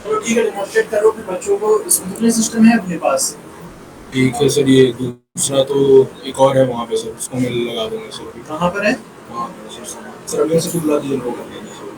तो ठीक है, डेमोन्स्ट्रेट करो कि बच्चों को स्मूथली सिस्टम है अपने पास। ठीक है सर, ये दूसरा तो एक और है वहाँ पे सर, उसको मैं लगा दूंगा सर अभी। कहाँ पर है? वहाँ पे सर अभी से बुला दिए लोग कर देंगे sir.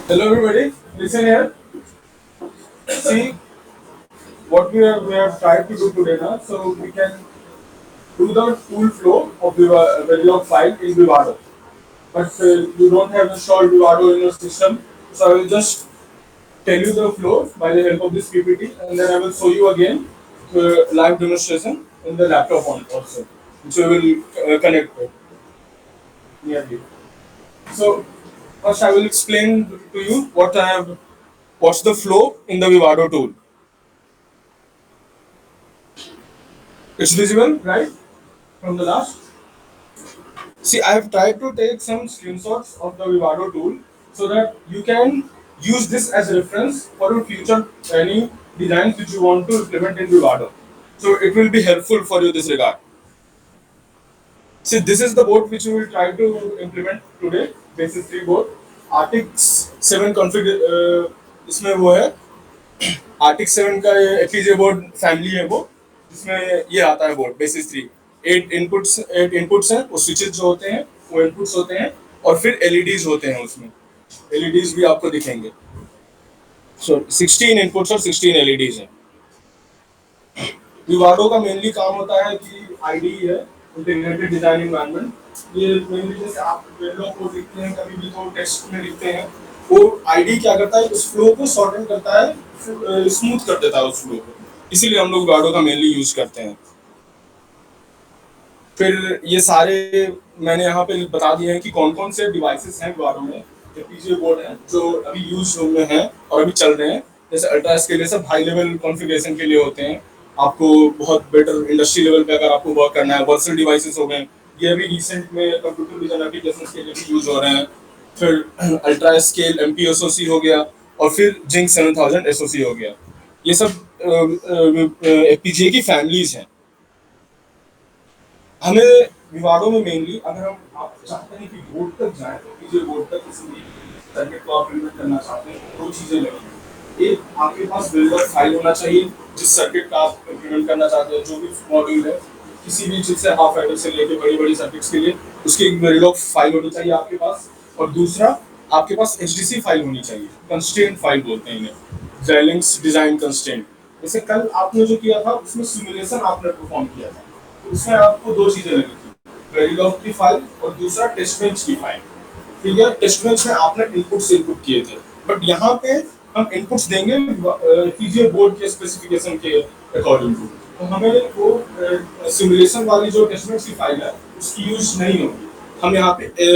Hello everybody, listen here. See what we have tried to do today now. So we can do the tool flow of the Verilog file in Vivado. But you don't have installed Vivado in your system. So I will just tell you the flow by the help of this PPT, and then I will show you again the live demonstration in the laptop one also, which we will connect nearly. So first I will explain to you what's the flow in the Vivado tool. It's visible, right? From the last. See, I have tried to take some screenshots of the Vivado tool so that you can use this as a reference for your future any designs which you want to implement in Vivado. So it will be helpful for you this regard. See, this is the board which we will try to implement today. Basis 3 board. Artix 7 config इसमें वो है Arctic 7 का FPGA board family है वो जिसमें ये आता है बोर्ड बेसिस 3 8 इनपुट्स हैं वो स्विचेस जो होते हैं वो इनपुट्स होते हैं और फिर एलईडीज होते हैं उसमें एलईडीज भी आपको दिखेंगे सो 16 इनपुट्स और 16 एलईडीज हैं विवाडो का मेनली काम होता है कि आईडी है इंटीग्रेटेड डिजाइन एनवायरनमेंट ये मेनली जैसे आप विंडो को लिखते हैं कभी भी तो टेक्स्ट में लिखते हैं वो आईडी क्या करता है उस फ्लो को सॉर्ट करता है स्मूथ कर देता है उस फ्लो को इसीलिए हम लोग विवाडो का मेनली यूज करते हैं फिर ये सारे मैंने यहाँ पे बता दिए हैं कि कौन कौन से डिवाइसेस हैं विवाडो में एफपीजीए बोर्ड हैं जो अभी यूज में हैं और अभी चल रहे हैं जैसे अल्ट्रास के लिए सब हाई लेवल कॉन्फ़िगरेशन के लिए होते हैं आपको बहुत बेटर इंडस्ट्री लेवल पे अगर आपको वर्क करना है वर्चुअल डिवाइसेस हो गए ये अभी रिसेंट में कंप्यूटर विजन एप्लीकेशन के लिए भी यूज हो रहे हैं फिर अल्ट्रा स्केल एमपी एसओसी हो गया और फिर जिंक 7000 एसओसी हो गया ये सब एफपीजीए की फैमिलीज हैं हमें विवादों में मेनली अगर हम आप चाहते हैं कि बोर्ड तक जाए तो पीजे बोर्ड तक किसी भी सर्किट को आप इम्प्लीमेंट करना चाहते हैं दो चीजें लगेंगी एक आपके पास बिल्डर फाइल होना चाहिए जिस सर्किट का आप इम्प्लीमेंट करना चाहते हैं जो भी मॉड्यूल है किसी भी चीज से हाफ एडर से लेकर बड़ी बड़ी सर्किट्स के लिए उसकी एक वेरिलॉग फाइल होनी चाहिए आपके पास और दूसरा आपके पास एचडीसी फाइल होनी चाहिए कंस्ट्रेंट फाइल बोलते हैं इन्हें जैलिंग्स डिजाइन कंस्ट्रेंट जैसे कल आपने जो किया था उसमें सिमुलेशन आपने परफॉर्म किया था उसमें आपको दो चीजें लगी थी वेरिलॉग की फाइल और दूसरा टेस्ट बेंच की फाइल ठीक है टेस्ट बेंच में आपने इनपुट से इनपुट किए थे बट यहाँ पे हम इनपुट्स देंगे पीजीए बोर्ड के स्पेसिफिकेशन के अकॉर्डिंग टू तो हमें वो सिमुलेशन वाली जो टेस्ट बेंच की फाइल है उसकी यूज नहीं होगी हम यहाँ पे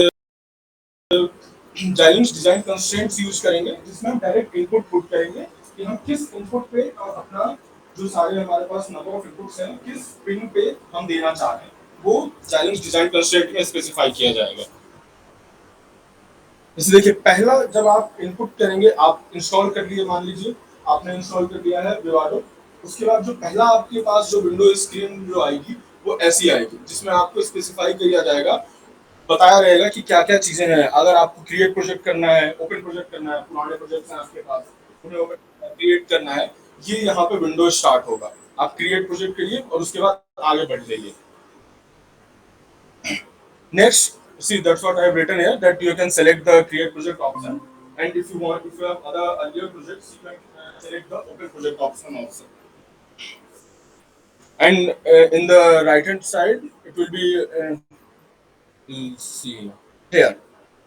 जाइलिंग्स डिजाइन कंस्ट्रेंट्स यूज करेंगे जिसमें हम डायरेक्ट इनपुट पुट करेंगे कि हम किस इनपुट पे अपना जो सारे हमारे पास नंबर ऑफ इनपुट्स हैं किस पिन पे हम देना चाह रहे हैं वो जाइलिंग्स डिजाइन कंस्ट्रेंट में स्पेसिफाई किया जाएगा जैसे देखिए पहला जब आप इनपुट करेंगे आप इंस्टॉल कर लिए मान लीजिए आपने इंस्टॉल कर लिया है विवाडो उसके बाद जो पहला आपके पास जो विंडो स्क्रीन जो आएगी वो ऐसी आएगी जिसमें आपको स्पेसिफाई किया जाएगा बताया रहेगा कि क्या क्या चीजें हैं अगर आपको क्रिएट प्रोजेक्ट करना है ओपन प्रोजेक्ट करना है पुराने प्रोजेक्ट्स हैं आपके पास उन्हें ओपन क्रिएट करना है ये यहाँ पे विंडो स्टार्ट होगा आप क्रिएट प्रोजेक्ट करिए और उसके बाद आगे बढ़ जाइए next see that's what I have written here that you can select the create project option and if you want if you have other earlier projects you can select the open project option also and in the right hand side it will be let's see here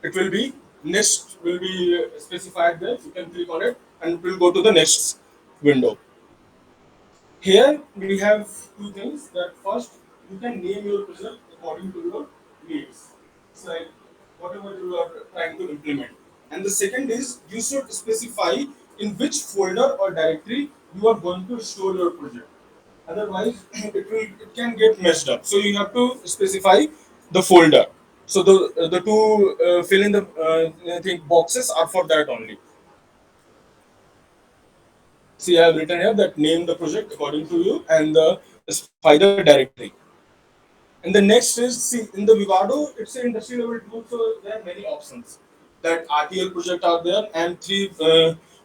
it will be next will be specified there you can click on it and it will go to the next window here we have two things that first you can name your project according to your needs it's like whatever you are trying to implement and the second is you should specify in which folder or directory you are going to store your project otherwise it can get messed up so you have to specify the folder so the two fill in the I think boxes are for that only see I have written here that name the project according to you and the specify the directory and the next is see in the Vivado it's an industry level tool so there are many options that RTL project are there and three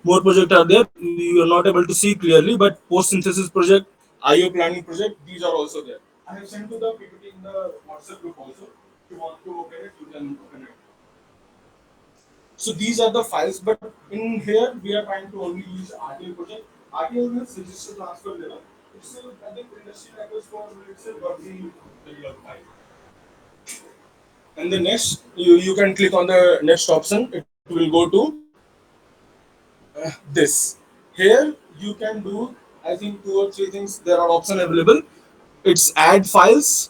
more project are there you are not able to see clearly but post synthesis project IO planning project these are also there I have sent to the PPT in the WhatsApp group also if you want to open it you can open it so these are the files but in here we are trying to only use RTL project RTL means register transfer level it's a I think industry language for it's a working file and the next you can click on the next option it will go to this here you can do I think two or three things there are options available it's add files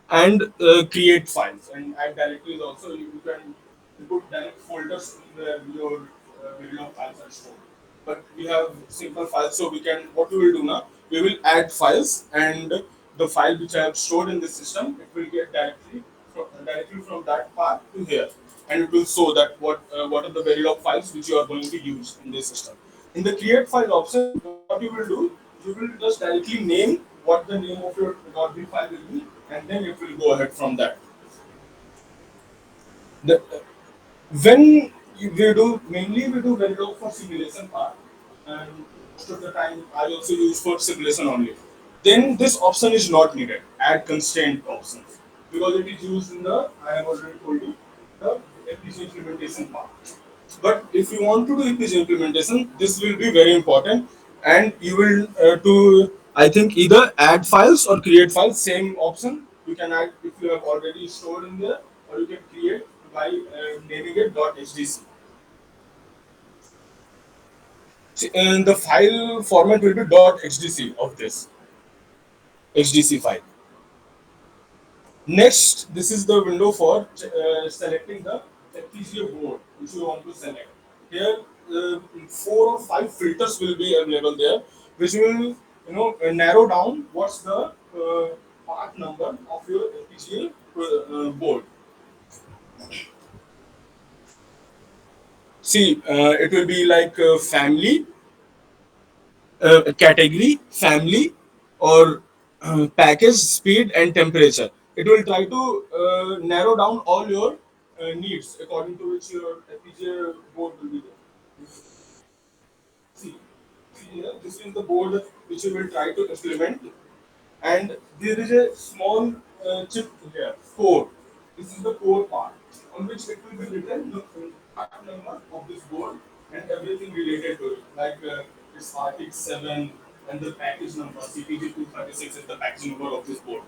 and create files and add directories also you can put direct folders in your video files are stored but we have simple files so we can what we will do now we will add files and the file which I have stored in the system it will get directly directly from that path to here, and it will show that what are the Verilog files which you are going to use in this system. In the create file option, what you will do, you will just directly name what the name of your .b file will be, and then it will go ahead from that. The, when we do mainly we do Verilog for simulation part, and most of the time I also use for simulation only. Then this option is not needed. Add constraint options, because it is used in the, I have already told you, the FPGA implementation part. But if you want to do FPGA implementation, this will be very important, and you will to, I think, either add files or create files. Same option you can add if you have already stored in there, or you can create by naming it .hdc. And the file format will be .hdc of this HDC file. Next, this is the window for selecting the FPGA board which you want to select. Here, 4 or 5 filters will be available there, which will narrow down what's the part number of your FPGA board. See, it will be like family, category, family, or package, speed, and temperature. It will try to narrow down all your needs according to which your FPGA board will be there. See, see here, this is the board which you will try to implement, and there is a small chip here, core. This is the core part on which it will be written the part number of this board and everything related to it, like its RTX 7 and the package number, CPG 236 is the package number of this board.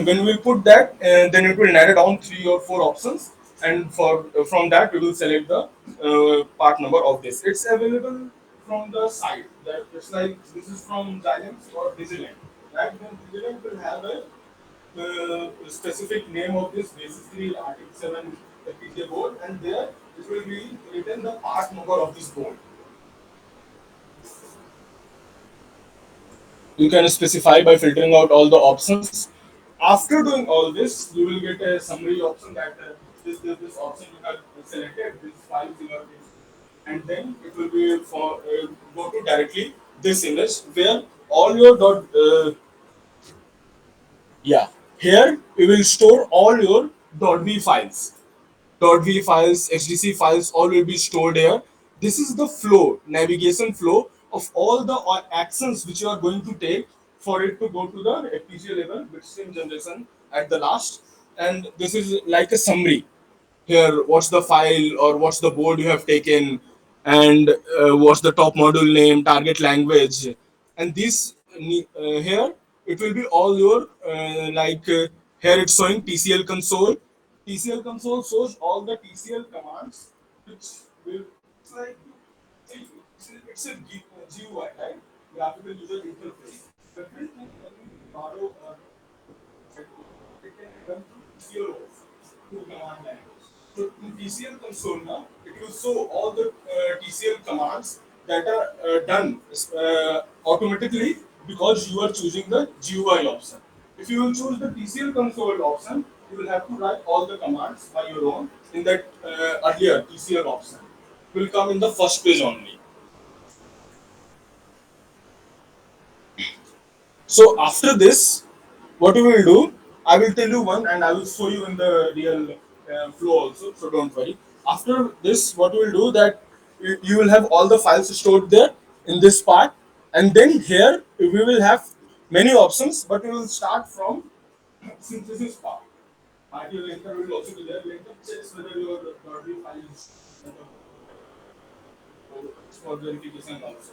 When we put that, then it will narrow down 3 or 4 options, and from that we will select the part number of this. It's available from the site. That it's like this is from Giants or Vigilant. Right? Then Vigilant will have a specific name of this basically RTX 7 FPGA board, and there it will be written the part number of this board. You can specify by filtering out all the options. After doing all this, you will get a summary option that this option you have selected, this file you have, and then it will be for go to directly this image where all your yeah, here we will store all your .v files. .v files, HDC files, all will be stored here. This is the flow, navigation flow of all the actions which you are going to take for it to go to the FPGA level bitstream generation at the last. And this is like a summary. Here, what's the file or what's the board you have taken, and what's the top module name, target language, and this here it will be all your here it's showing TCL console. TCL console shows all the TCL commands which will, it's like, see, it's a GUI, right? Graphical user interface. Everything when we borrow it can run through zeros to command language. So in TCL console now, it will show all the TCL commands that are done automatically because you are choosing the GUI option. If you will choose the TCL console option, you will have to write all the commands by your own in that earlier TCL option. It will come in the first page only. So after this, what we will do, I will tell you one, and I will show you in the real flow also. So don't worry. After this, what we will do that you will have all the files stored there in this part, and then here we will have many options, but we will start from synthesis part. Ideal linker will also be there. Linker checks whether your .v file is for verification also.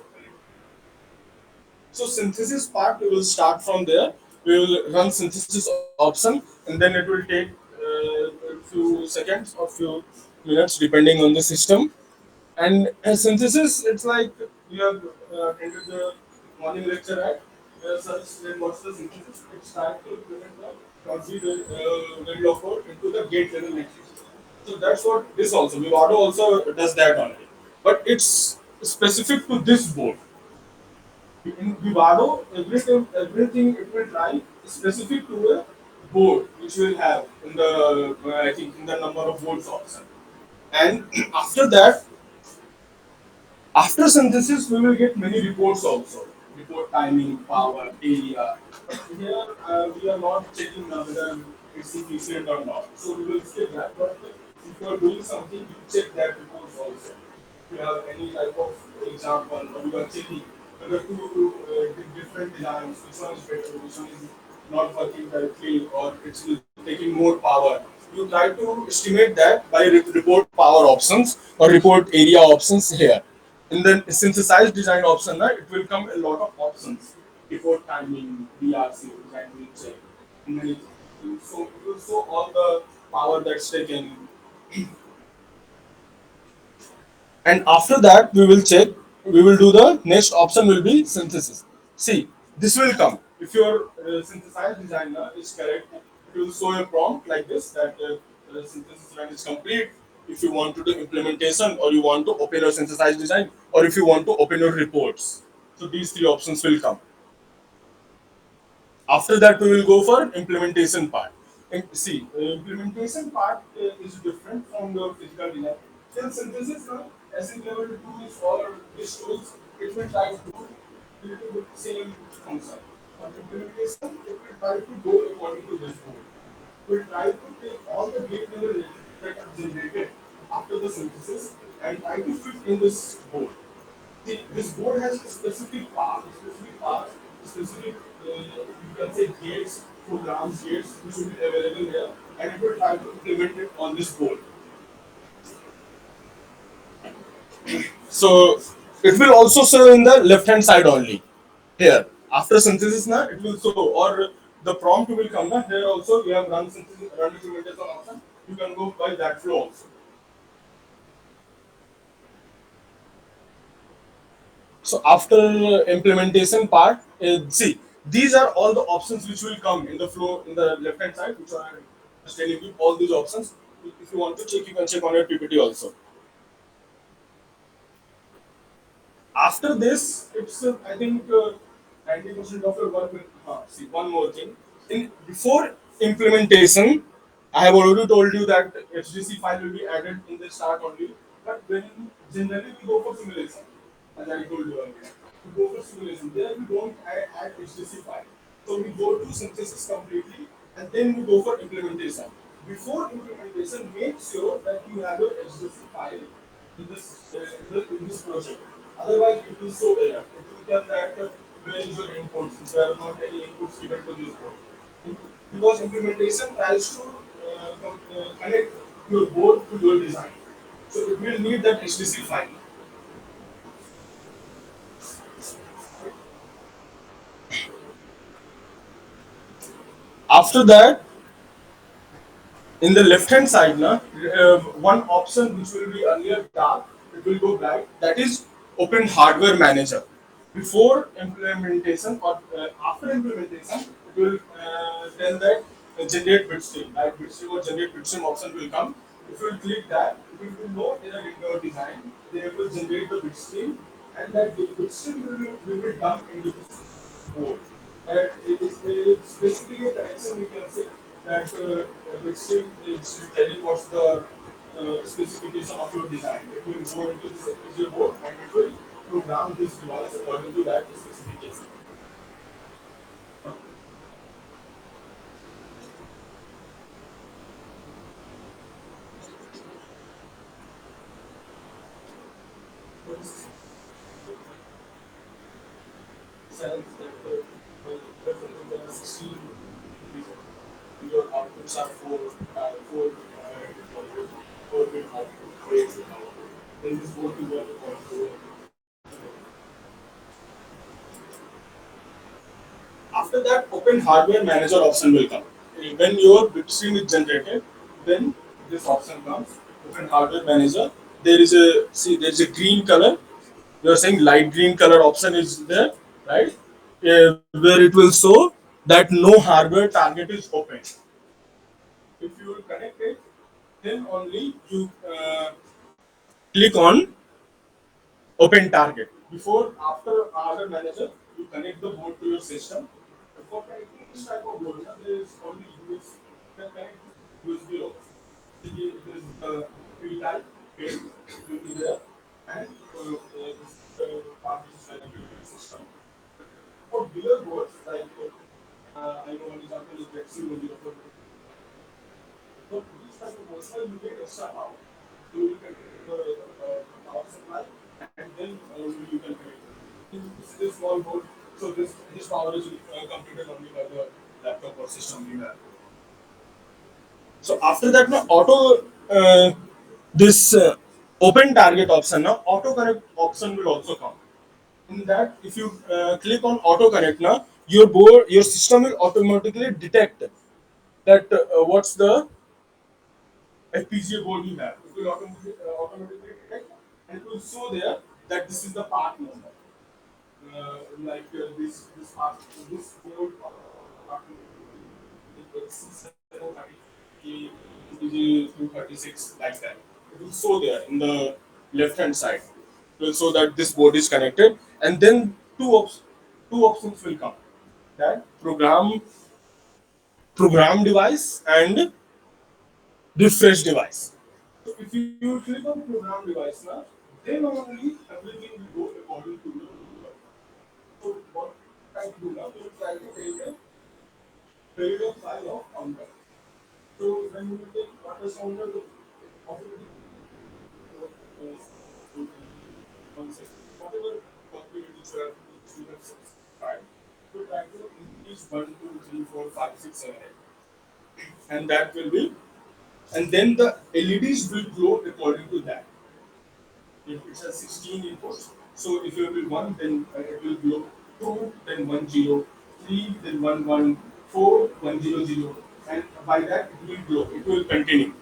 So synthesis part, we will start from there. We will run synthesis option, and then it will take a few seconds or few minutes depending on the system. And synthesis, it's like you have attended the morning lecture at such, then what's the synthesis? It's trying to implement the Confi Verilog code into the gate level next. So that's what this also, Vivado also does that only. But it's specific to this board. In Vivado, everything it will try specific to a board which we'll have in the I think in the number of boards option. And after that, after synthesis, we will get many reports also. Report timing, power, area. But here we are not checking whether it's efficient or not. So we will skip that. But if you are doing something, you check that reports also. If you have any type of example, or you are checking whether two different designs, which one is better, which one is not working correctly, or it's taking more power. You try to estimate that by report power options or report area options here. In the synthesized design option, it will come a lot of options. Report timing, BRC, design will check, and many things. So it will show all the power that's taken, and after that we will check, we will do the next option will be synthesis. See, this will come if your synthesized designer is correct, it will show a prompt like this that the synthesis run is complete. If you want to do implementation, or you want to open your synthesized design, or if you want to open your reports, so these three options will come. After that, we will go for implementation part. And see, implementation part is different from the physical design. Then synthesis, as in level tools or these tools, it will try to do little bit same function. But implementation, it will try to go according to this code. We'll try to take all the gate level that are generated after the synthesis and try to fit in this board. This board has a specific path, specific, you can say gates, programs, gates, which will be available here, and it will try to implement it on this board. So it will also show in the left hand side only. Here, after synthesis, it will show, or the prompt will come. Here also, you have run synthesis, run implementation option. You can go by that flow also. So after implementation part, see, these are all the options which will come in the flow in the left hand side, which are just telling you all these options. If you want to check, you can check on your PPT also. After this, it's I think 90% of your work will. See, one more thing. In before implementation, I have already told you that HDC file will be added in the start only. But when generally we go for simulation, as I told you earlier, we go for simulation. There we don't add HDC file. So we go to synthesis completely, and then we go for implementation. Before implementation, make sure that you have your HDC file in this project. Otherwise, it will show error. It will tell that where is your inputs. There are not any inputs given to this board. Because implementation tries to connect your board to your design. So it will need that HTC file. After that, in the left hand side, one option which will be earlier dark, it will go black. That is Open Hardware Manager. Before implementation or after implementation, it will tell that generate bitstream. Like bitstream or generate bitstream option will come. If you will click that, it will be no error in your design. They will generate the bitstream, and that bitstream will be dumped into this board. And it's basically a connection, we can say that bitstream is telling what's the specification of your design. It will go into this FPGA board and it will program this device according to that specification. Sense that the 16 your outputs are four bit output, 8 bit output. Then this board will work according to after that, Open Hardware Manager option will come. When your bitstream is generated, then this option comes. Open Hardware Manager. There is a see. There is a green color. You are saying light green color option is there, right? Where it will show that no hardware target is open. If you will connect it, then only you click on Open Target. Before, after Hardware Manager, you connect the board to your system. this type of board, there is only USB, can connect USB also. Basically, it is the P type, pin will be there, and this part is like a system. For bigger boards, like I know one example is Lexi 104. So these type of boards, you get extra power. So you can the power supply, and then you can connect it. This is a small board, so this power is completed only by the laptop or system you have. So after that, now auto this open target option, now auto connect option will also come. In that, if you click on auto connect, now your board, your system will automatically detect that what's the FPGA board you have. It will automatically detect, and it will show there that this is the part number. This part, this board part number is 730 236, like that. It will show there in the left hand side. It will show that this board is connected, and then two options will come. That program device and refresh device. So if you click on program device now, then only everything will go according to your program. So what you try to do now, you try to take a period file of counter. So when you take counter counter, the automatic one second. Whatever possibilities you have subscribed, you try to increase 1, 2, 3, 4, 5, 6, 7, 8. And that will be, and then the LEDs will glow according to that. If it's a 16 inputs, so if you will 1, then it will glow 2, then 1 0, 3, then 1 1, 4, 1 0 0, and by that it will glow, it will continue.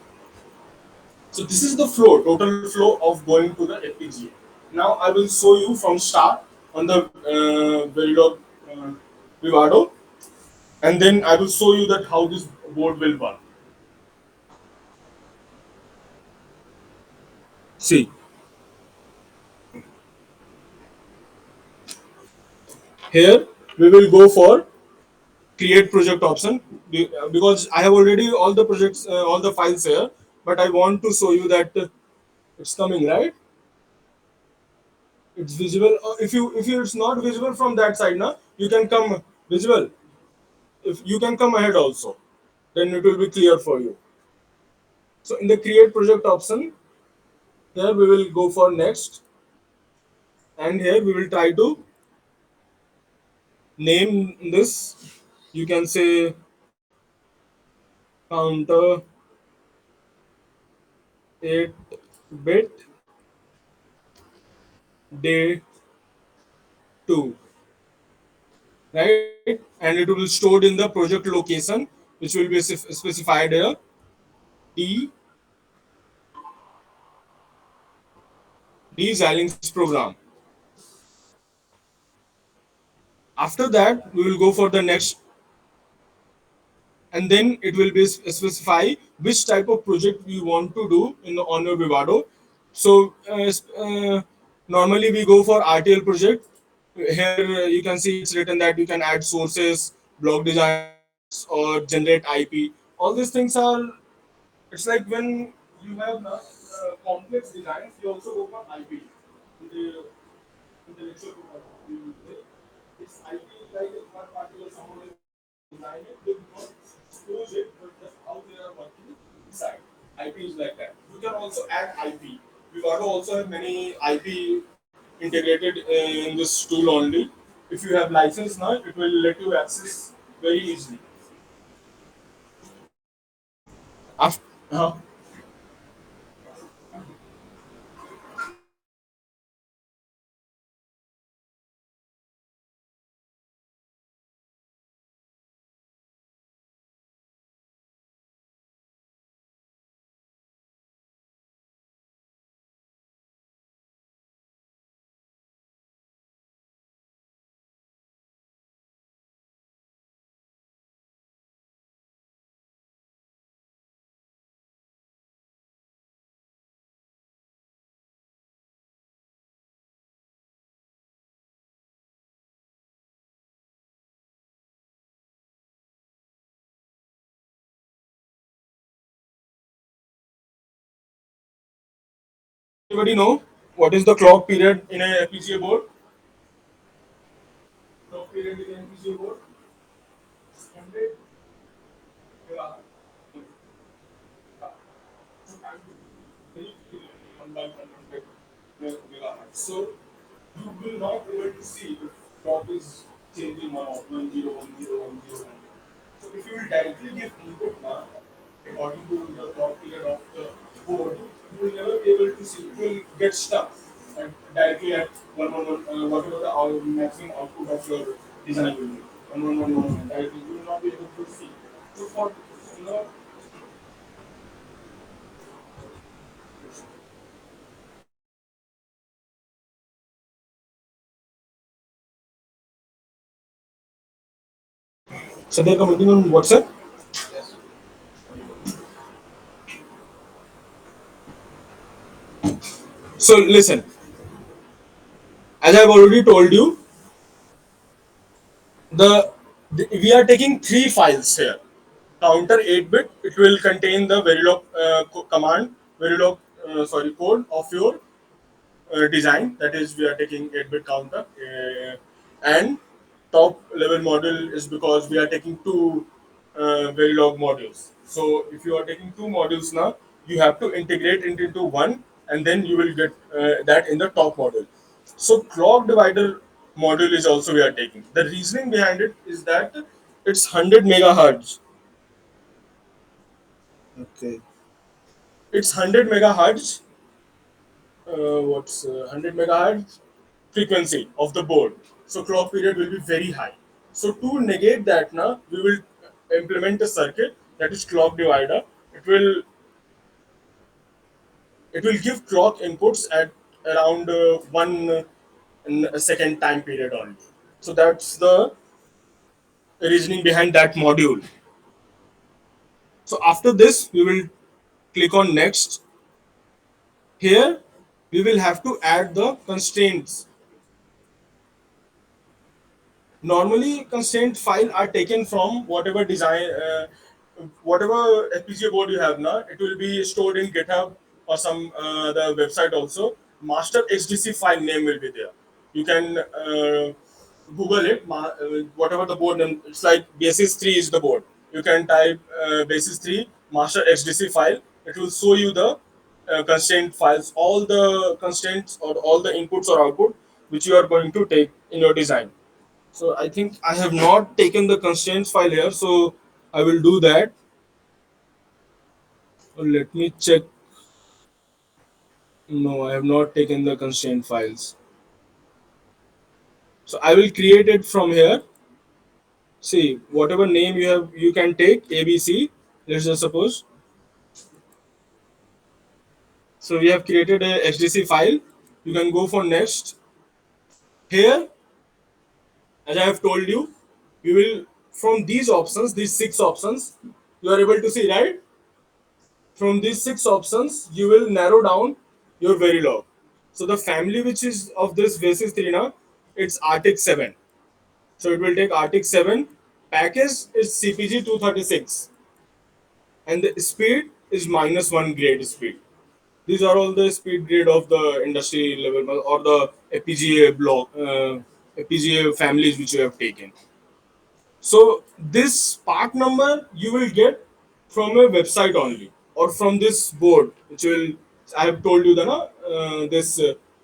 So this is the flow, total flow of going to the FPGA. Now I will show you from start on the Verilog uh, Vivado, and then I will show you that how this board will work. See, here we will go for create project option because I have already all the projects, all the files here, but I want to show you that it's coming, right. It's visible. If it's not visible from that side, now you can come visible. If you can come ahead also, then it will be clear for you. So in the create project option, here we will go for next, and here we will try to name this. You can say counter 8-bit day 2, right? And it will be stored in the project location, which will be specified here. D D Xilinx program. After that, we will go for the next, and then it will be specify which type of project we want to do in the on your Vivado. So normally we go for RTL project. Here you can see it's written that you can add sources, block designs, or generate IP. All these things are. It's like when you have complex designs, you also go for IP. The intellectual property. It's IP like a third party or someone is design it, they do not expose it, but just how they are working inside. IP is like that. You can also add IP. We got to also have many IP integrated in this tool only. If you have license now, it will let you access very easily. After, Anybody know what is the clock period in a FPGA board? Clock period in a FPGA board? 100 megahertz. Very clear, 1 by 100 megahertz. So you will not be able to see if clock is changing or not, 10, 10, 10. So if you will directly give input now, according to the clock period of the board, you will never be able to see. It will get stuck and directly at 111, whatever the maximum output of your design will be. 1111, directly you will not be able to see. So for you know, so they're commenting on WhatsApp. So listen, as I've already told you, we are taking three files here. Counter 8-bit, it will contain the Verilog command, Verilog code of your design. That is, we are taking 8-bit counter, and top level module is because we are taking two Verilog modules. So if you are taking two modules now, you have to integrate it into one, and then you will get that in the top module. So clock divider module is also we are taking. The reasoning behind it is that it's 100 megahertz. Okay. It's 100 megahertz. What's 100 megahertz frequency of the board. So clock period will be very high. So to negate that, now we will implement a circuit that is clock divider. It will it will give clock inputs at around second time period only. So that's the reasoning behind that module. So after this, we will click on next. Here, we will have to add the constraints. Normally, constraint file are taken from whatever design, whatever FPGA board you have now. It will be stored in GitHub or some the website also. Master HDC file name will be there. You can Google it. Whatever the board name, it's like Basis 3 is the board. You can type Basis 3 Master HDC file. It will show you the constraint files, all the constraints or all the inputs or output which you are going to take in your design. So I think I have not taken the constraints file here, so I will do that. Let me check. No, I have not taken the constraint files. So I will create it from here. See, whatever name you have, you can take ABC. Let's just suppose. So we have created a HDC file. You can go for next. Here, as I have told you, we will from these options, these six options, you are able to see, right? From these six options, you will narrow down your Verilog. So the family which is of this basis 3 now, it's RTX 7. So it will take RTX 7. Package is CPG 236. And the speed is -1 grade speed. These are all the speed grade of the industry level or the FPGA block, FPGA families which you have taken. So this part number you will get from a website only or from this board, which will I have told you the this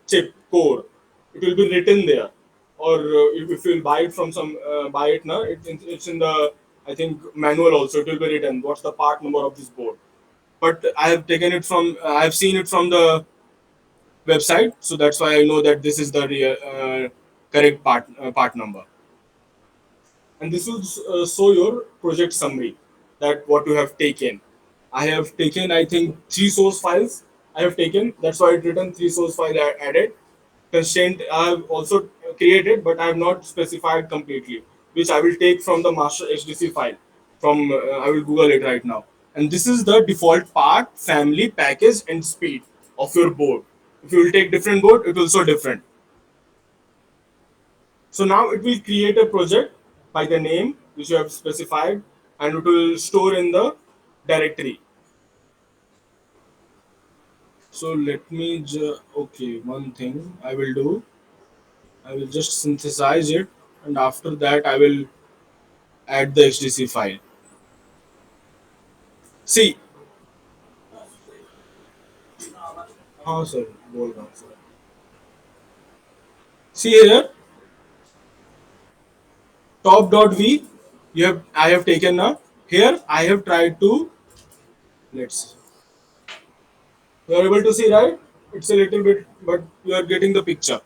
chip core. It will be written there, or if you will buy it from some buy it now, it's in the I think manual also. It will be written what's the part number of this board. But I have taken it from I have seen it from the website, so that's why I know that this is the real, correct part number. And this will show your project summary that what you have taken. I have taken I think three source files. I have taken, that's why it written three source file added. Constraint I have also created, but I have not specified completely, which I will take from the master HDC file. From I will Google it right now. And this is the default part, family, package, and speed of your board. If you will take different board, it will show different. So now it will create a project by the name which you have specified, and it will store in the directory. So let me okay, one thing I will do, I will just synthesize it, and after that I will add the HDC file. See, हाँ sir, बोल रहा हूँ sir. See here, top.v, you have I have taken now. Here I have tried to, let's, you are able to see, right? It's a little bit, but you are getting the picture.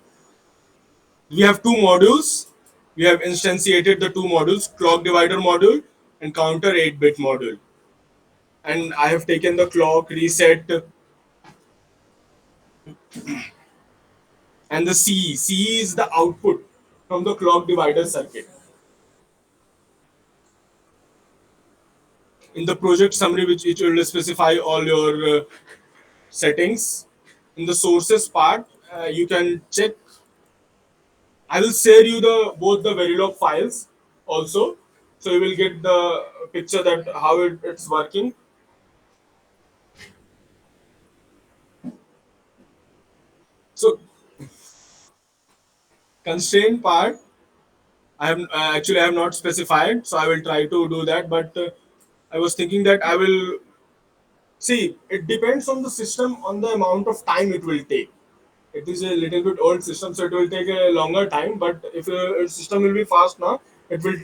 We have two modules. We have instantiated the two modules, clock divider module and counter 8-bit module. And I have taken the clock reset and the CE. CE is the output from the clock divider circuit. In the project summary, which it will specify all your settings. In the sources part, you can check. I will share you the both the Verilog files also, so you will get the picture that how it's working. So constraint part, I have actually I have not specified, so I will try to do that. But I was thinking that I will see. It depends on the system, on the amount of time it will take. It is a little bit old system, so it will take a longer time. But if your system will be fast now, it will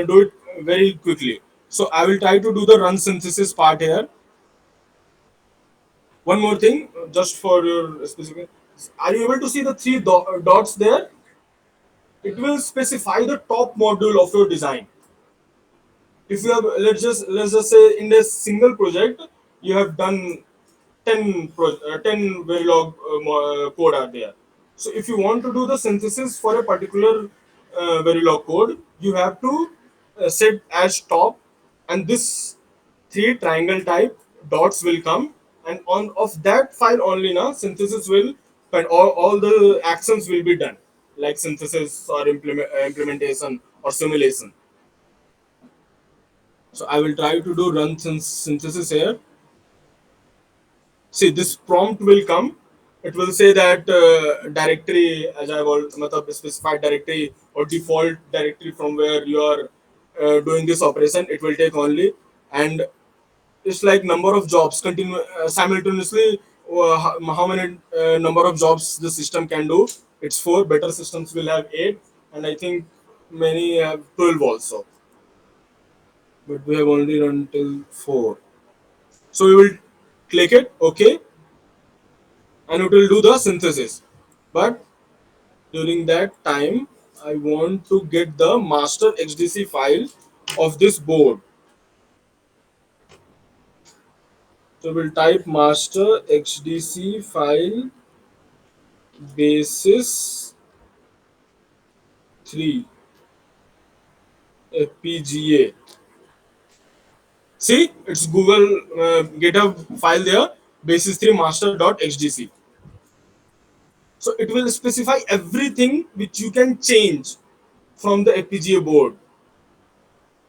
do it very quickly. So I will try to do the run synthesis part here. One more thing, just for your specific, are you able to see the three dots there? It will specify the top module of your design. If you have, let's just say in a single project you have done 10 Verilog code are there. So if you want to do the synthesis for a particular Verilog code, you have to set as top, and this three triangle type dots will come, and on of that file only now synthesis will, and all the actions will be done, like synthesis or implementation or simulation. So I will try to do run synthesis here. See, this prompt will come. It will say that directory, as I have matlab specified directory or default directory from where you are doing this operation. It will take only, and it's like number of jobs continue simultaneously. How many number of jobs the system can do? It's four. Better systems will have eight, and I think many have 12 also. But we have only run till four. So we will click it, okay, and it will do the synthesis. But during that time, I want to get the master XDC file of this board. So we'll type master XDC file basis 3 FPGA. See, it's Google GitHub file there, basis 3 master.xdc. So it will specify everything which you can change from the FPGA board.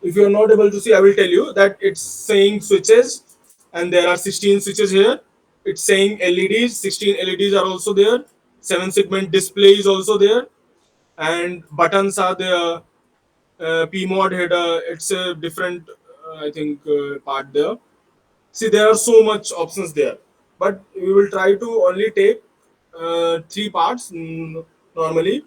If you are not able to see, I will tell you that it's saying switches, and there are 16 switches here. It's saying LEDs, 16 LEDs are also there. 7 segment display is also there, and buttons are there. PMOD header, it's a different, I think, part there. See, there are so much options there, but we will try to only take three parts normally.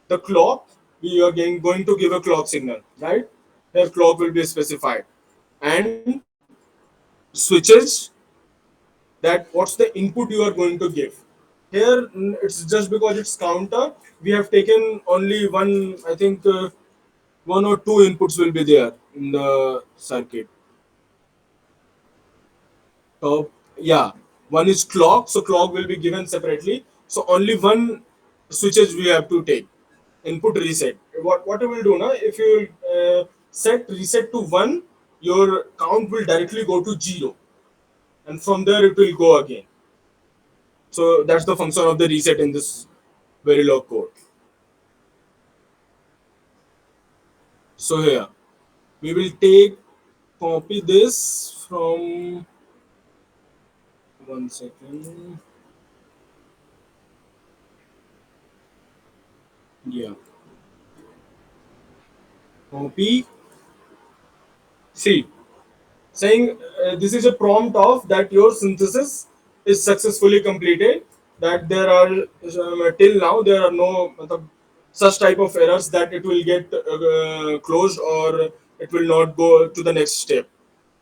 The clock, we are going to give a clock signal, right? Their clock will be specified, and switches, that what's the input you are going to give. Here it's just because it's counter, we have taken only one, I think, one or two inputs will be there in the circuit. Top, yeah, one is clock, so clock will be given separately. So only one switches we have to take. Input reset. What you will do now? If you set reset to one, your count will directly go to zero, and from there it will go again. So that's the function of the reset in this Verilog code. So here we will take, copy this from, one second. Yeah. Copy. See, saying this is a prompt of that your synthesis is successfully completed. That there are till now there are no such type of errors that it will get closed or it will not go to the next step.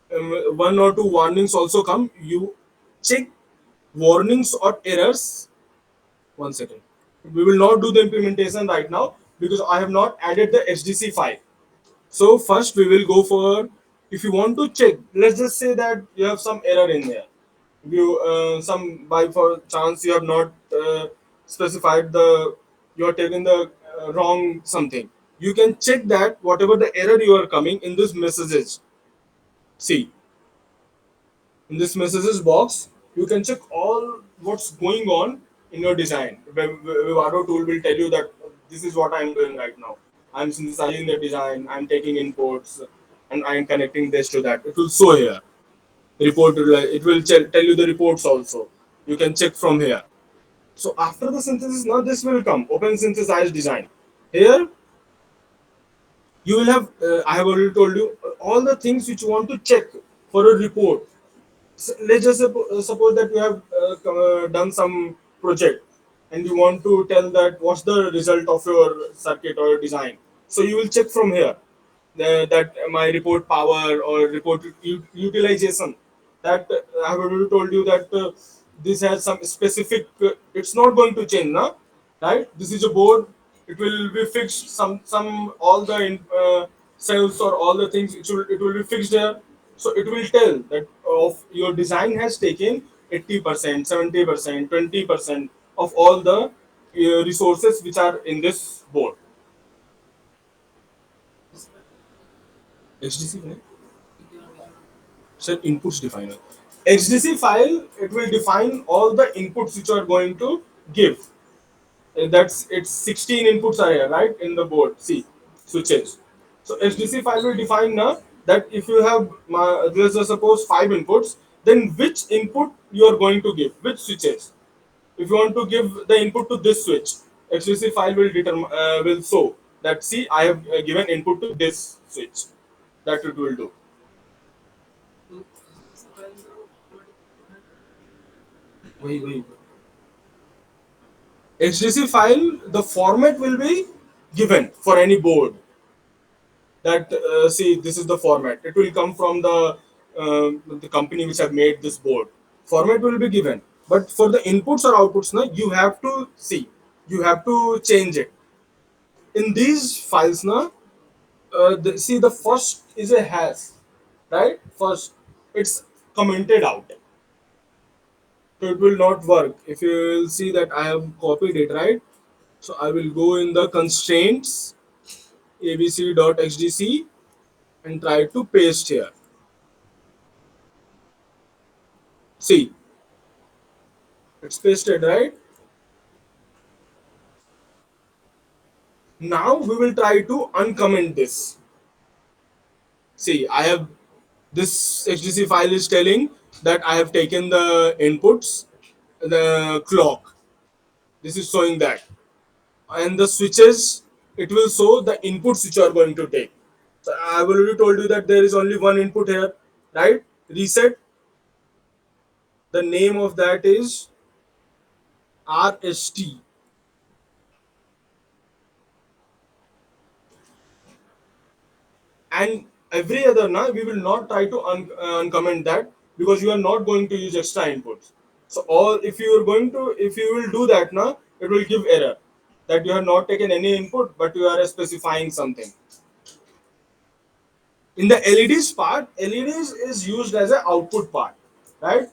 One or two warnings also come. You check warnings or errors. One second. We will not do the implementation right now because I have not added the HDC file. So first we will go for, if you want to check, let's just say that you have some error in there. You some by for chance you have not specified the, you are taking the wrong something. You can check that whatever the error you are coming in this messages. See, in this messages box, you can check all what's going on in your design. Vivado tool will tell you that this is what I'm doing right now. I'm synthesizing the design, I'm taking inputs, and I'm connecting this to that. It will show here. Report, it will tell you the reports also. You can check from here. So after the synthesis, now this will come open synthesized design. Here you will have, I have already told you all the things which you want to check for a report. Let's just suppose that you have done some project and you want to tell that what's the result of your circuit or design. So you will check from here that my report power or report utilization, that I have already told you that this has some specific, it's not going to change now, right? This is a board, it will be fixed, some all the cells or all the things, it will be fixed there. So it will tell that of your design has taken 80%, 70%, 20% of all the resources which are in this board. HDC file, set inputs definer. HDC file, it will define all the inputs which you are going to give. That's it's 16 inputs are here, right, in the board. See, switches. So HDC file will define now that if you have let's just suppose 5 inputs, then which input you are going to give, which switches. If you want to give the input to this switch, HDC file will determine will show that, see, I have given input to this switch. That it will do. Wait, wait. HDC file, the format will be given for any board. That see, this is the format. It will come from the company which have made this board. Format will be given, but for the inputs or outputs, now you have to see, you have to change it in these files. Now, see, the first is a hash, right? First, it's commented out, so it will not work. If you will see that I have copied it, right? So I will go in the constraints abc.hdc and try to paste here. See, it's pasted, right? Now we will try to uncomment this. See, I have, this HDC file is telling that I have taken the inputs, the clock. This is showing that, and the switches, it will show the inputs which you are going to take. So I have already told you that there is only one input here, right? Reset. The name of that is RST, and every other, now we will not try to uncomment that because you are not going to use extra inputs. So all, if you are going to, if you will do that now, it will give error that you have not taken any input but you are specifying something. In the LEDs part, LEDs is used as an output part, right?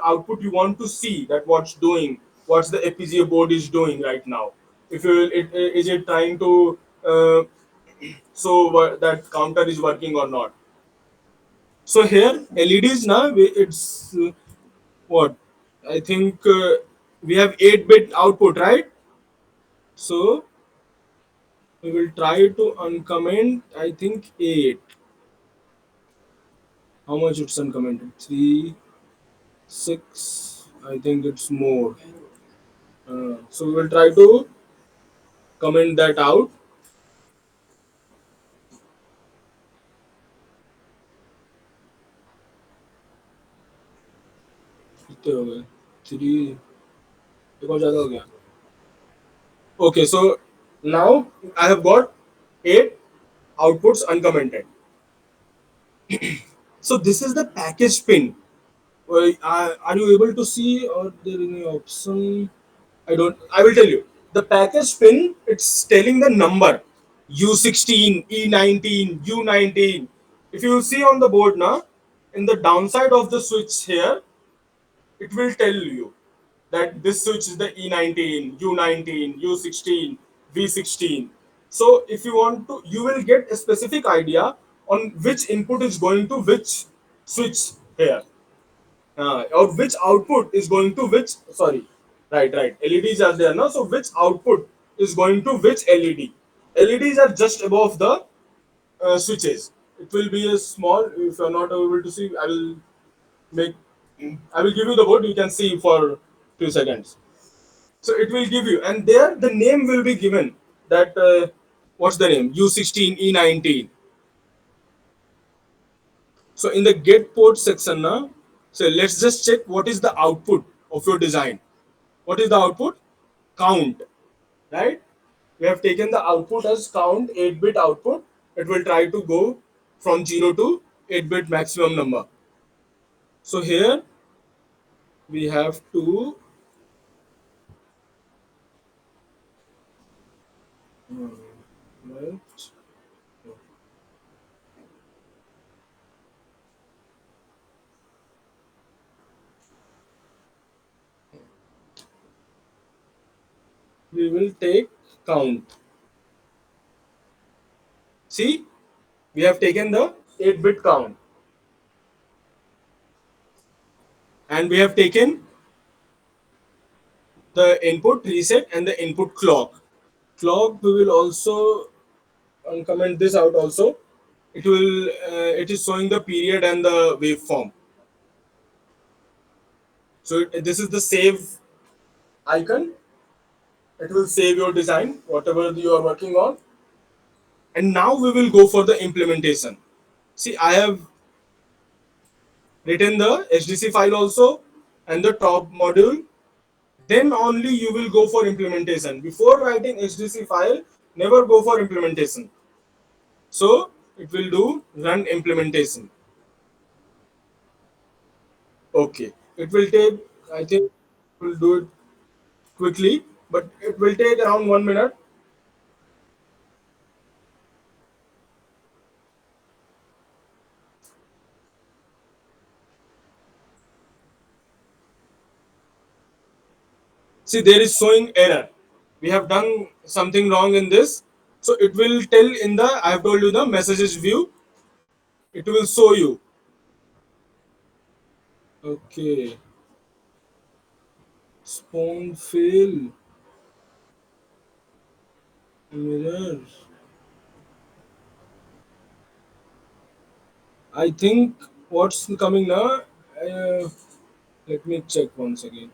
Output, you want to see that what's doing, what's the FPGA board is doing right now. If you is it trying to so that counter is working or not. So here LEDs now, it's what, I think we have 8-bit output, right? So we will try to uncomment. I think 8. How much it's uncommented? 3, 6. I think it's more. So we will try to comment that out. कितने हो गए? 3 एक और ज्यादा हो गया. Okay, so now I have got 8 outputs uncommented. So this is the package pin. Are you able to see, or there is any option? I don't. I will tell you. The package pin, it's telling the number U16, E19, U19. If you see on the board now, in the downside of the switch here, it will tell you that this switch is the E19, U19, U16, V16. So if you want to, you will get a specific idea on which input is going to which switch here, or which output is going to which. Sorry, right. LEDs are there now. So which output is going to which LED? LEDs are just above the switches. It will be a small. If you're not able to see, make. I will give you the board. You can see for 2 seconds. So it will give you, and there the name will be given. That what's the name? U16, E19. So in the get port section now, so let's just check what is the output of your design. What is the output? Count, right? We have taken the output as count, 8-bit output. It will try to go from 0 to 8-bit maximum number. So here we have to, right, we will take count. See, we have taken the 8-bit count, and we have taken the input reset and the input clock. Clock we will also comment this out also. It will it is showing the period and the waveform. So this is the save icon. It will save your design whatever you are working on. And now we will go for the implementation. See, I have written the HDC file also and the top module. Then only you will go for implementation. Before writing HDC file, never go for implementation. So it will do run implementation. Okay. It will take, I think, we'll do it quickly, but it will take around 1 minute. See, there is showing error. We have done something wrong in this. So it will tell in the, I have told you the messages view, it will show you. Okay. Spawn fail. Mirror. I think what's coming now? Uh, Let me check once again.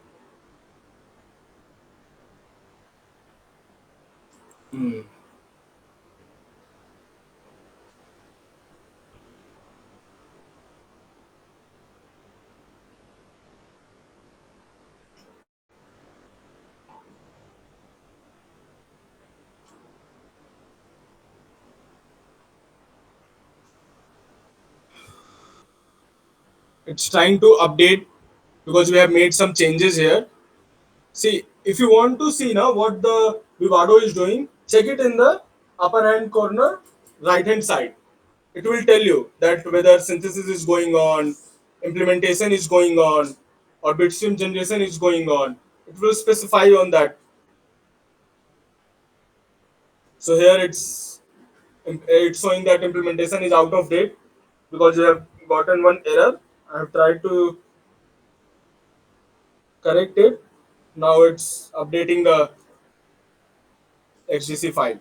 Hmm. It's trying to update because we have made some changes here. See, if you want to see now what the Vivado is doing, check it in the upper hand corner, right hand side. It will tell you that whether synthesis is going on, implementation is going on, or bitstream generation is going on. It will specify on that. So here it's showing that implementation is out of date because you have gotten one error. I have tried to correct it. Now it's updating the XDC file.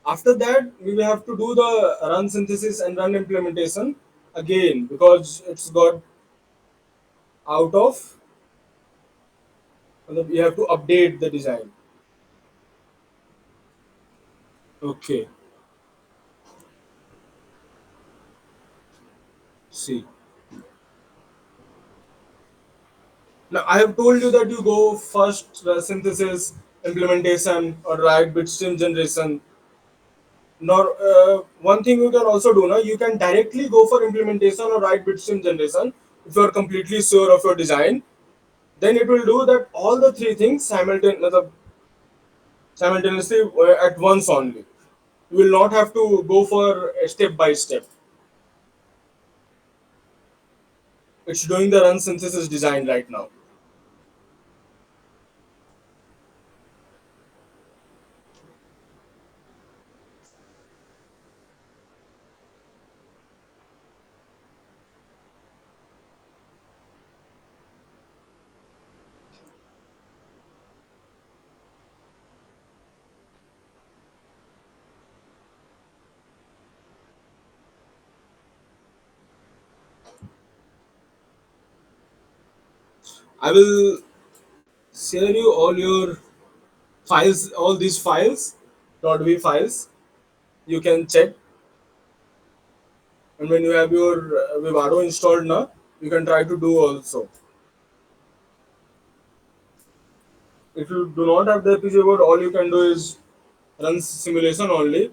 After that, we will have to do the run synthesis and run implementation again because it's got out of. We have to update the design. Okay. See. Now I have told you that you go first synthesis, implementation, or write bitstream generation. Nor one thing you can also do now, you can directly go for implementation or write bitstream generation if you are completely sure of your design. Then it will do that all the three things simultaneously at once only. You will not have to go for step by step. It's doing the run synthesis design right now. I will share you all your files, all these files, .v files. You can check, and when you have your Vivado installed now, you can try to do also. If you do not have the FPGA board, all you can do is run simulation only,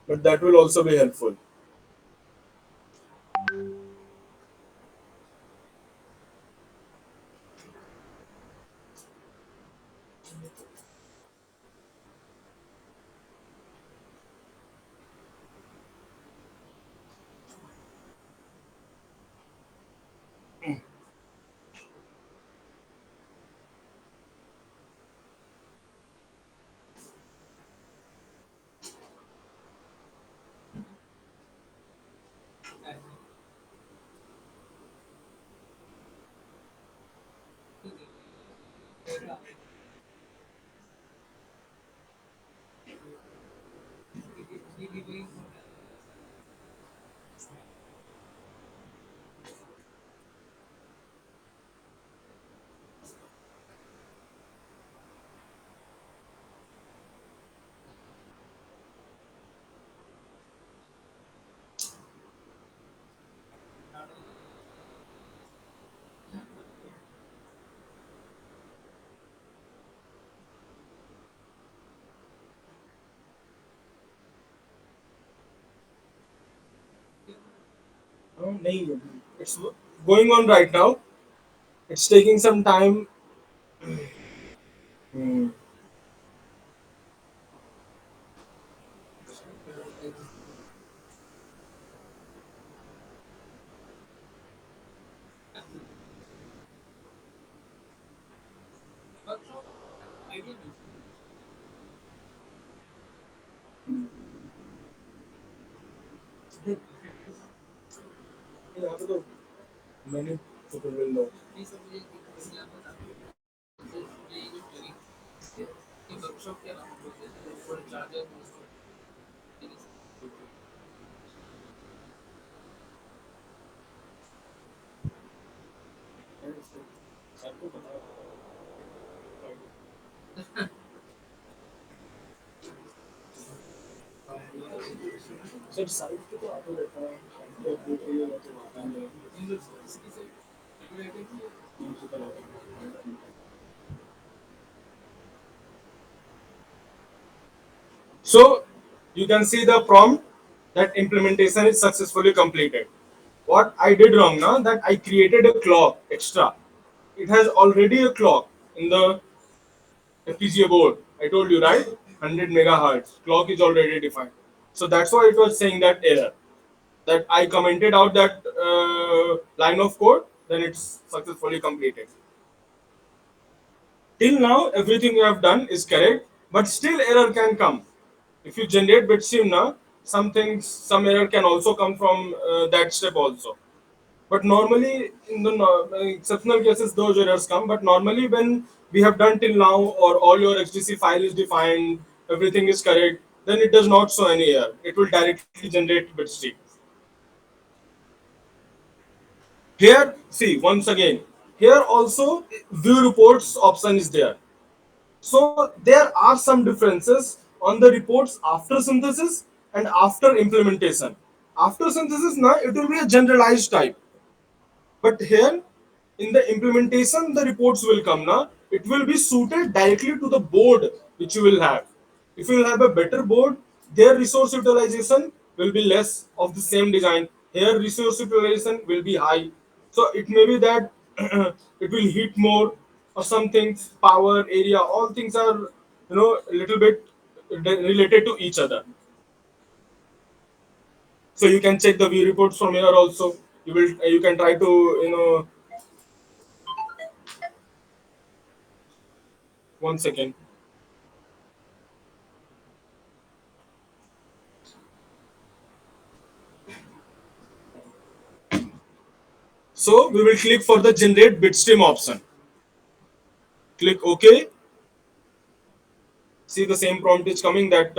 but that will also be helpful. नहीं, it's going on right now. It's taking some time. Hmm. यहाँ पे तो many people will know. Sir side पे तो auto रहता है, तो update चाहिए तो आता है। So you can see the prompt that implementation is successfully completed. What I did wrong now that I created a clock extra. It has already a clock in the FPGA board. I told you right, 100 megahertz clock is already defined. So that's why it was saying that error. That I commented out that line of code, then it's successfully completed. Till now, everything you have done is correct, but still error can come. If you generate bitstream now, some error can also come from that step also. But normally, in the exceptional cases, those errors come. But normally, when we have done till now, or all your HTC file is defined, everything is correct, then it does not show any error. It will directly generate bit stream. Here, see once again, here also view reports option is there. So there are some differences on the reports after synthesis and after implementation. After synthesis, now it will be a generalized type. But here, in the implementation, the reports will come now. It will be suited directly to the board which you will have. If you will have a better board, their resource utilization will be less of the same design. Here, resource utilization will be high. So it may be that it will heat more or something. Power, area, all things are a little bit related to each other. So you can check the view reports from here also. You can try to you know 1 second. So we will click for the generate bitstream option. Click OK. See the same prompt is coming that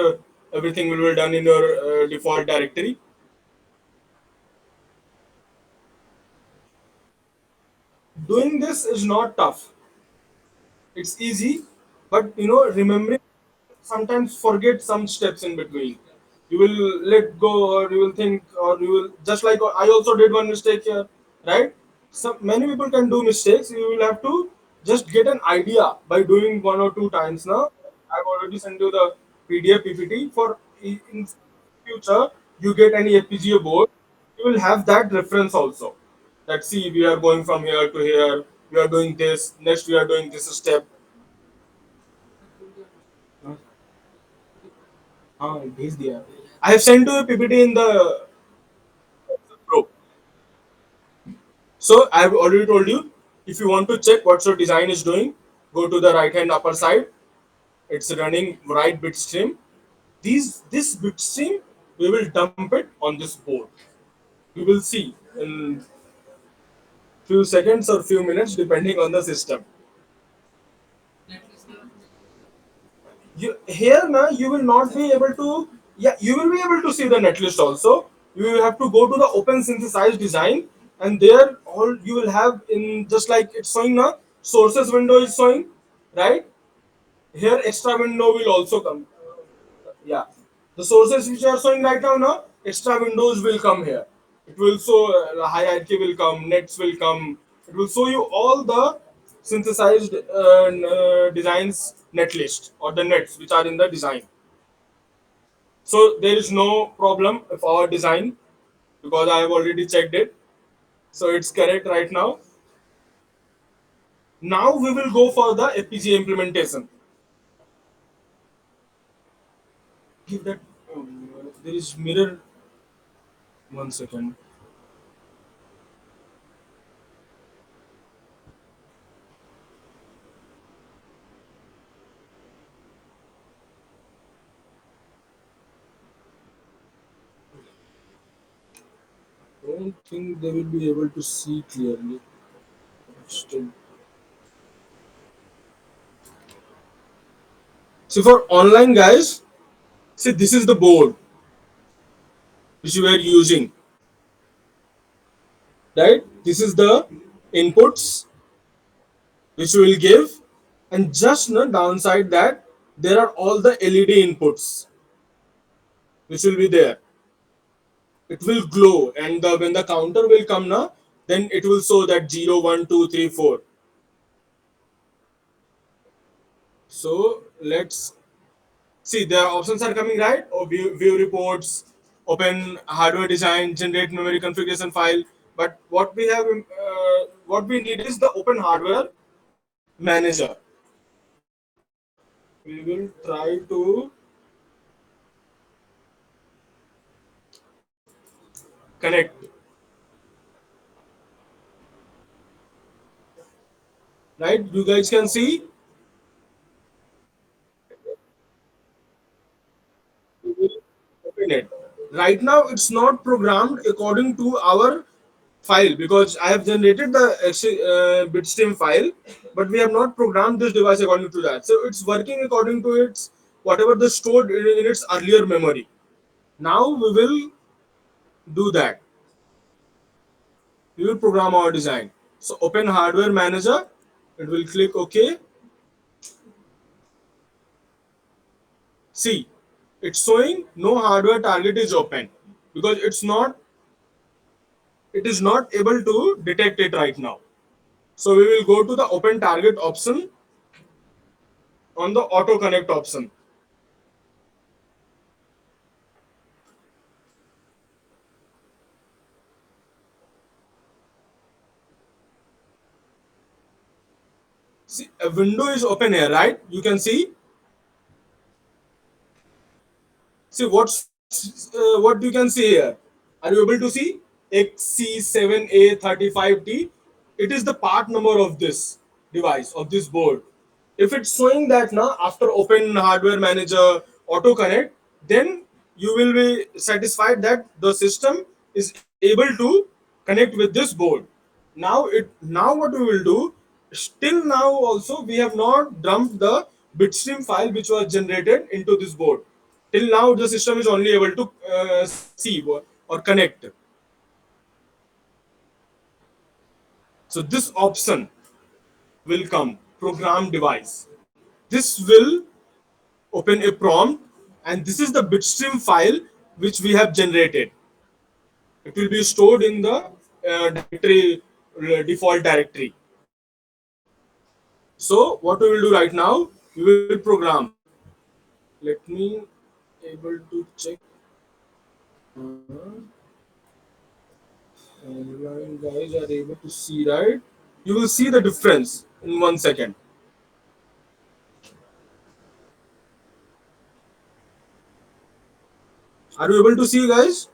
everything will be done in your default directory. Doing this is not tough. It's easy, but remembering sometimes forget some steps in between. You will let go, or you will think, or you will just like I also did one mistake here, right? Some many people can do mistakes. You will have to just get an idea by doing 1 or 2 times. Now I've already sent you the PDF PPT for in future you get any FPGA board, you will have that reference also. That see we are going from here to here. We are doing this. Next we are doing this step. हाँ भेज दिया I have sent you a PPT in the group. So I have already told you, if you want to check what your design is doing, go to the right hand upper side. It's running right bit stream. This bit stream we will dump it on this board. You will see in few seconds or few minutes depending on the system. You here now you will not be able to, yeah, you will be able to see the netlist also. You will have to go to the open synthesized design, and there all you will have in just like it's showing now, sources window is showing, right? Here extra window will also come. Yeah, the sources which are showing right now extra windows will come here. It will show the hierarchy will come, nets will come. It will show you all the synthesized designs netlist or the nets which are in the design. So there is no problem of our design because I have already checked it. So it's correct right now. Now we will go for the FPGA implementation. Give that. There is mirror. 1 second. Don't think they will be able to see clearly. Still. So for online guys, see this is the board which we are using, right? This is the inputs which we will give, and just no downside that there are all the LED inputs which will be there. It will glow, and when the counter will come now, then it will show that 0, 1, 2, 3, 4. So let's see, their options are coming right. Or view reports, open hardware design, generate memory configuration file. But what we need is the open hardware manager. We will try to connect. Right, you guys can see. We will open it. Right now, it's not programmed according to our file because I have generated the bitstream file, but we have not programmed this device according to that. So it's working according to its whatever the stored in its earlier memory. Now we will do that. We will program our design. So open hardware manager. It will click OK. See, it's showing no hardware target is open because it is not able to detect it right now. So we will go to the open target option on the auto connect option. See, a window is open here, right? You can see what you can see here. Are you able to see XC7A35T? It is the part number of this device, of this board. If it's showing that now after open hardware manager auto connect, then you will be satisfied that the system is able to connect with this board. Now what we will do, still now also we have not dumped the bitstream file which was generated into this board. Till now the system is only able to see or connect. So this option will come, program device. This will open a prompt, and this is the bitstream file which we have generated. It will be stored in the directory, default directory. So what we will do right now, we will program. Let me able to check. Online guys are able to see, right? You will see the difference in 1 second. Are you able to see, guys?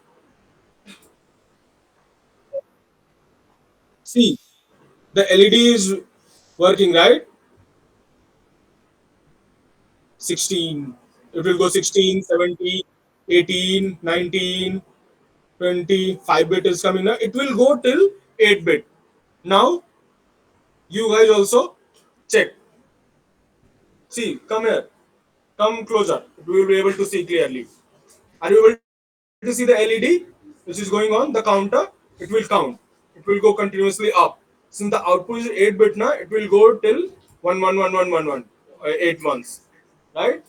See, the LED is working, right? 16. It will go 16, 17, 18, 19, 20. 5 bit is coming now. It will go till 8 bit. Now, you guys also check. See, come here. Come closer. We will be able to see clearly. Are you able to see the LED which is going on? The counter, it will count. It will go continuously up. Since the output is 8 bit now, it will go till 1 1 1 1 1 1 8 ones. Right?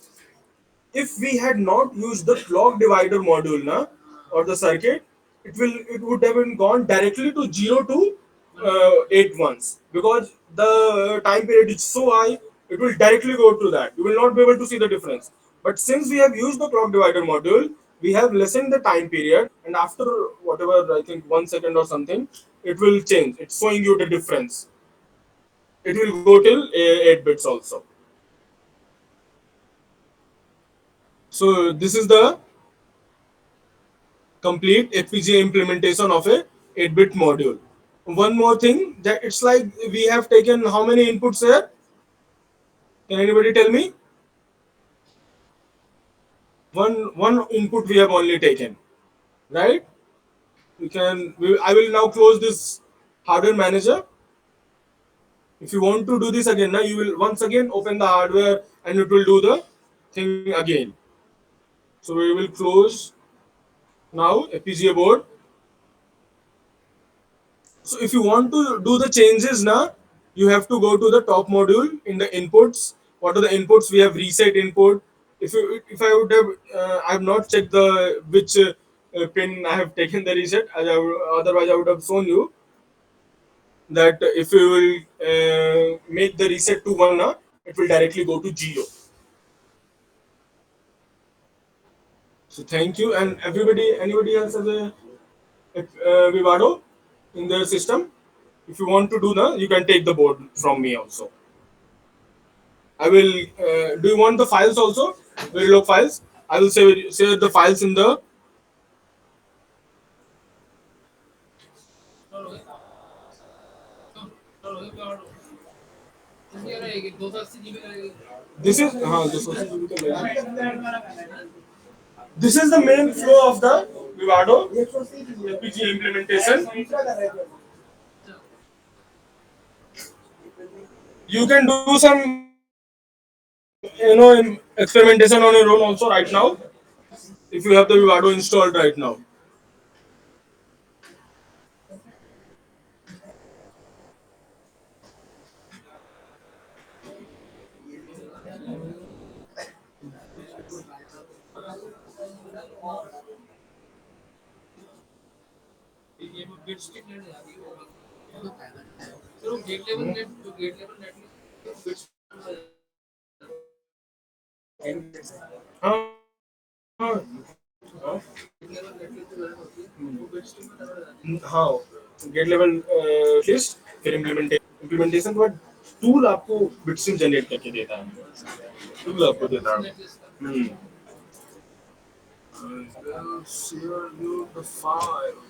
If we had not used the clock divider module na, or the circuit, it would have been gone directly to 0 to 8 ones, because the time period is so high, it will directly go to that. You will not be able to see the difference. But since we have used the clock divider module, we have lessened the time period, and after whatever, I think 1 second or something, it will change. It's showing you the difference. It will go till 8 bits also. So this is the complete FPGA implementation of a 8-bit module. One more thing, that it's like we have taken how many inputs here? Can anybody tell me? One input we have only taken, right? I will now close this hardware manager. If you want to do this again, now you will once again open the hardware and it will do the thing again. So we will close now FPGA board. So if you want to do the changes now, you have to go to the top module in the inputs. What are the inputs? We have reset input. If I would have I have not checked the which pin I have taken the reset. Otherwise I would have shown you that if you will make the reset to one now, it will directly go to 0. So thank you, and everybody. Anybody else has a Vivado in their system? If you want to do that, you can take the board from me also. I will. Do you want the files also? Verilog files. I will share the files in the. This is. This is the main flow of the Vivado FPGA implementation. You can do some in experimentation on your own also right now. If you have the Vivado installed right now. हाँ, हाँ, हाँ, gate level list फिर implementation के बाद tool आपको bitstream generate करके देता है। टूल आपको देता है। हम्म। Share you the file.